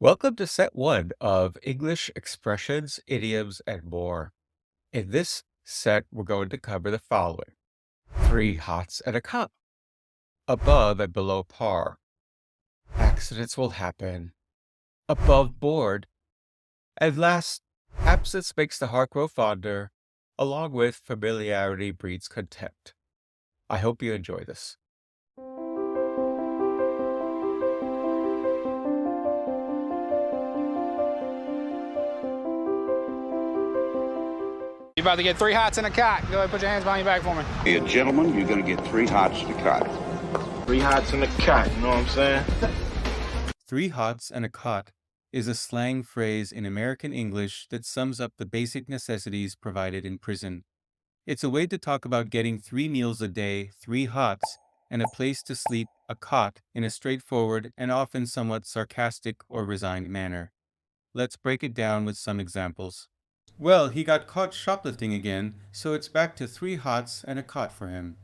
Welcome to set one of English expressions, idioms, and more. In this set, we're going to cover the following: three hots and a cup, above and below par, accidents will happen, above board, and last, absence makes the heart grow fonder, along with familiarity breeds contempt. I hope you enjoy this. You're about to get three hots and a cot. Go ahead, put your hands behind your back for me. Hey, gentlemen, you're going to get three hots to cut. Three hots in the cot, you know what I'm saying? Three hots and a cot is a slang phrase in American English that sums up the basic necessities provided in prison. It's a way to talk about getting 3 meals a day, three hots, and a place to sleep, a cot, in a straightforward and often somewhat sarcastic or resigned manner. Let's break it down with some examples. Well, he got caught shoplifting again, so it's back to 3 hots and a cot for him.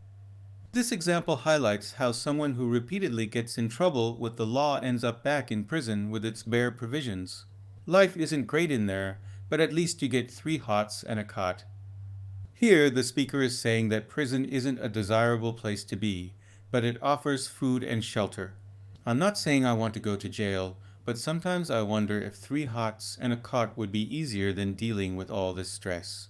This example highlights how someone who repeatedly gets in trouble with the law ends up back in prison with its bare provisions. Life isn't great in there, but at least you get 3 hots and a cot. Here, the speaker is saying that prison isn't a desirable place to be, but it offers food and shelter. I'm not saying I want to go to jail, but sometimes I wonder if 3 hots and a cot would be easier than dealing with all this stress.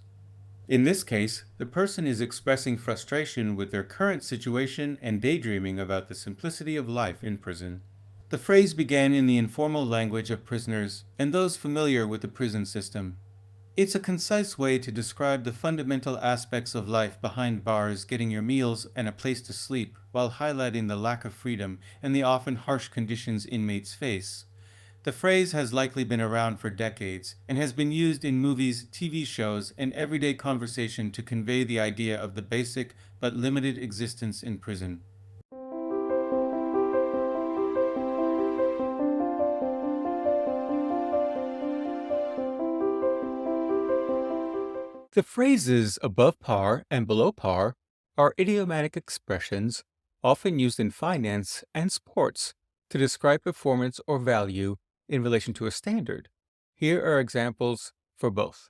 In this case, the person is expressing frustration with their current situation and daydreaming about the simplicity of life in prison. The phrase began in the informal language of prisoners and those familiar with the prison system. It's a concise way to describe the fundamental aspects of life behind bars, getting your meals and a place to sleep, while highlighting the lack of freedom and the often harsh conditions inmates face. The phrase has likely been around for decades and has been used in movies, TV shows, and everyday conversation to convey the idea of the basic but limited existence in prison. The phrases above par and below par are idiomatic expressions often used in finance and sports to describe performance or value in relation to a standard. Here are examples for both.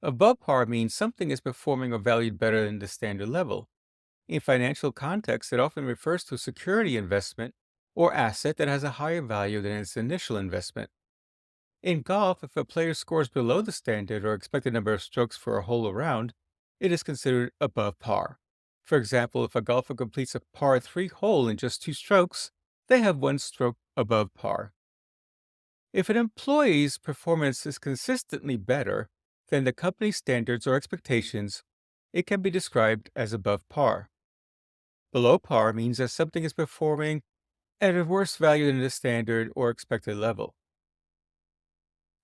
Above par means something is performing or valued better than the standard level. In financial context, it often refers to a security investment or asset that has a higher value than its initial investment. In golf, if a player scores below the standard or expected number of strokes for a hole around, it is considered above par. For example, if a golfer completes a par 3 hole in just 2 strokes, they have 1 stroke above par. If an employee's performance is consistently better than the company's standards or expectations, it can be described as above par. Below par means that something is performing at a worse value than the standard or expected level.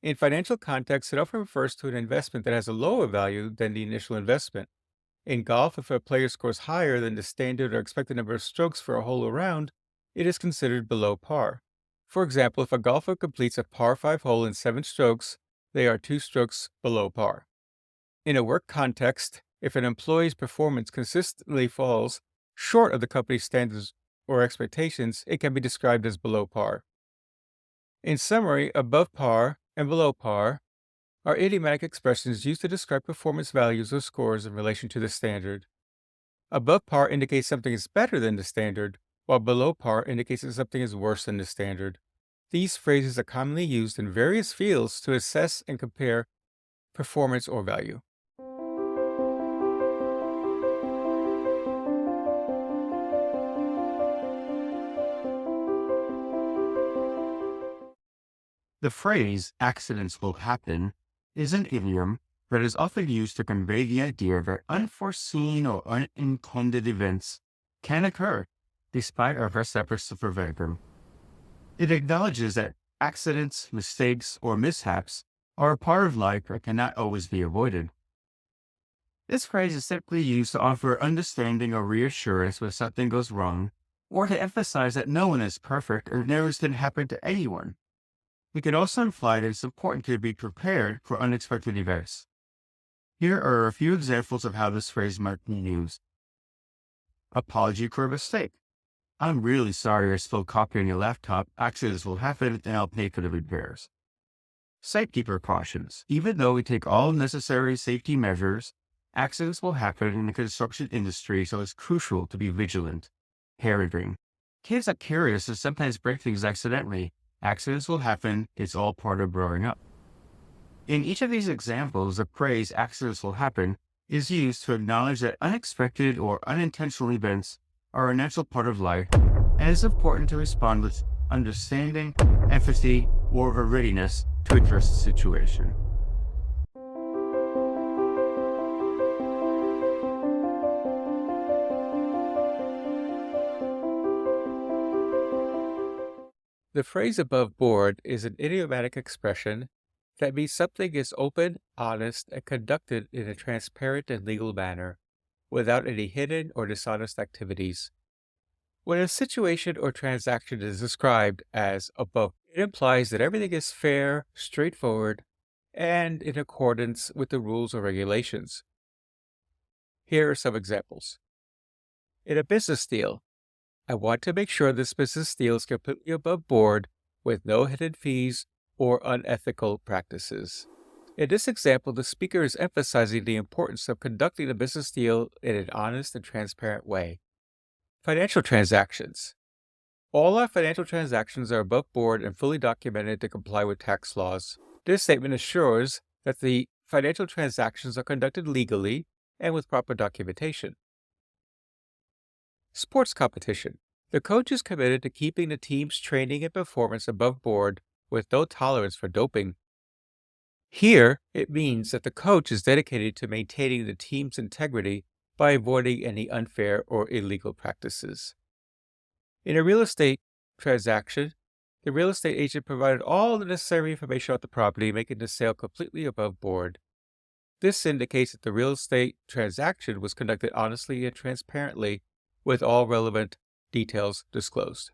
In financial context, it often refers to an investment that has a lower value than the initial investment. In golf, if a player scores higher than the standard or expected number of strokes for a hole around, it is considered below par. For example, if a golfer completes a par 5 hole in 7 strokes, they are 2 strokes below par. In a work context, if an employee's performance consistently falls short of the company's standards or expectations, it can be described as below par. In summary, above par and below par are idiomatic expressions used to describe performance values or scores in relation to the standard. Above par indicates something is better than the standard, while below par indicates that something is worse than the standard. These phrases are commonly used in various fields to assess and compare performance or value. The phrase accidents will happen is an idiom that is often used to convey the idea that unforeseen or unintended events can occur despite our best efforts to prevent them. It acknowledges that accidents, mistakes, or mishaps are a part of life that cannot always be avoided. This phrase is simply used to offer understanding or reassurance when something goes wrong, or to emphasize that no one is perfect and errors can happen to anyone. We can also imply that it's important to be prepared for unexpected events. Here are a few examples of how this phrase might be used. Apology for a mistake. I'm really sorry I spilled coffee on your laptop. Accidents will happen and I'll pay for the repairs. Safety precautions. Even though we take all necessary safety measures, accidents will happen in the construction industry, so it's crucial to be vigilant. Parenting. Kids are curious and sometimes break things accidentally. Accidents will happen. It's all part of growing up. In each of these examples, the phrase accidents will happen is used to acknowledge that unexpected or unintentional events are a natural part of life, and it's important to respond with understanding, empathy, or a readiness to address the situation. The phrase above board is an idiomatic expression that means something is open, honest, and conducted in a transparent and legal manner, without any hidden or dishonest activities. When a situation or transaction is described as above, it implies that everything is fair, straightforward, and in accordance with the rules or regulations. Here are some examples. In a business deal, I want to make sure this business deal is completely above board with no hidden fees or unethical practices. In this example, the speaker is emphasizing the importance of conducting a business deal in an honest and transparent way. Financial transactions. All our financial transactions are above board and fully documented to comply with tax laws. This statement assures that the financial transactions are conducted legally and with proper documentation. Sports competition. The coach is committed to keeping the team's training and performance above board with no tolerance for doping. Here, it means that the coach is dedicated to maintaining the team's integrity by avoiding any unfair or illegal practices. In a real estate transaction, the real estate agent provided all the necessary information about the property, making the sale completely above board. This indicates that the real estate transaction was conducted honestly and transparently, with all relevant details disclosed.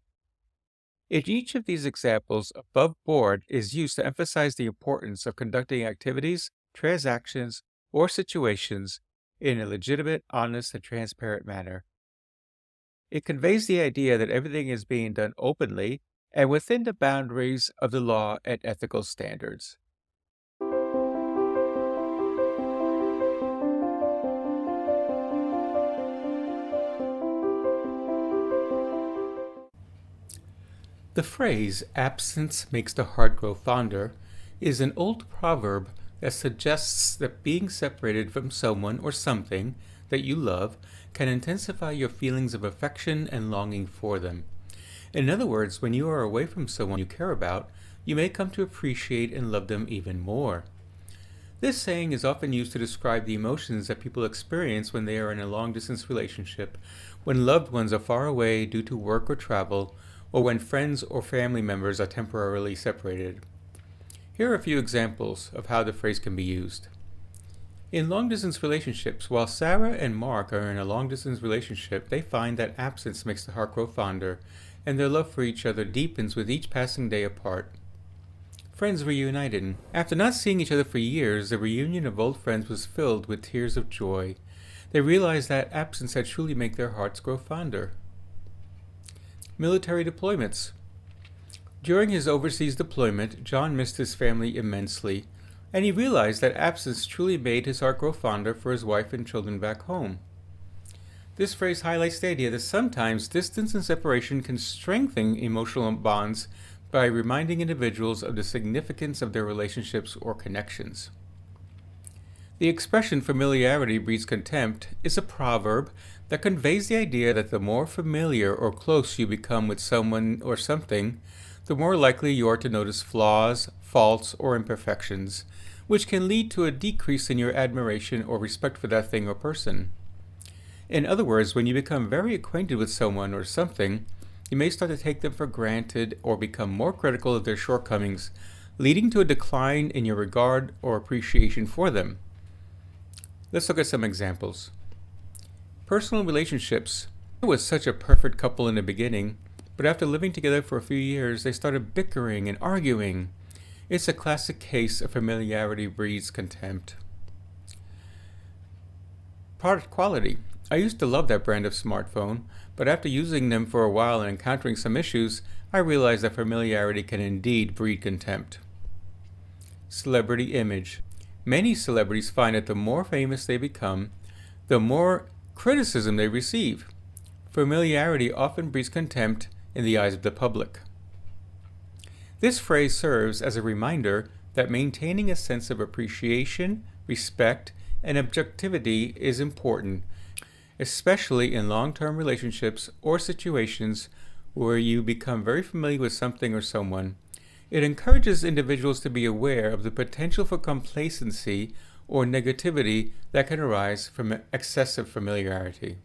In each of these examples, above board is used to emphasize the importance of conducting activities, transactions, or situations in a legitimate, honest, and transparent manner. It conveys the idea that everything is being done openly and within the boundaries of the law and ethical standards. The phrase, absence makes the heart grow fonder, is an old proverb that suggests that being separated from someone or something that you love can intensify your feelings of affection and longing for them. In other words, when you are away from someone you care about, you may come to appreciate and love them even more. This saying is often used to describe the emotions that people experience when they are in a long-distance relationship, when loved ones are far away due to work or travel, or when friends or family members are temporarily separated. Here are a few examples of how the phrase can be used. In long-distance relationships, while Sarah and Mark are in a long-distance relationship, they find that absence makes the heart grow fonder, and their love for each other deepens with each passing day apart. Friends reunited. After not seeing each other for years, the reunion of old friends was filled with tears of joy. They realized that absence had truly made their hearts grow fonder. Military deployments. During his overseas deployment, John missed his family immensely, and he realized that absence truly made his heart grow fonder for his wife and children back home. This phrase highlights the idea that sometimes distance and separation can strengthen emotional bonds by reminding individuals of the significance of their relationships or connections. The expression familiarity breeds contempt is a proverb that conveys the idea that the more familiar or close you become with someone or something, the more likely you are to notice flaws, faults, or imperfections, which can lead to a decrease in your admiration or respect for that thing or person. In other words, when you become very acquainted with someone or something, you may start to take them for granted or become more critical of their shortcomings, leading to a decline in your regard or appreciation for them. Let's look at some examples. Personal relationships. It was such a perfect couple in the beginning, but after living together for a few years, they started bickering and arguing. It's a classic case of familiarity breeds contempt. Product quality. I used to love that brand of smartphone, but after using them for a while and encountering some issues, I realized that familiarity can indeed breed contempt. Celebrity image. Many celebrities find that the more famous they become, the more criticism they receive. Familiarity often breeds contempt in the eyes of the public. This phrase serves as a reminder that maintaining a sense of appreciation, respect, and objectivity is important, especially in long-term relationships or situations where you become very familiar with something or someone. It encourages individuals to be aware of the potential for complacency or negativity that can arise from excessive familiarity.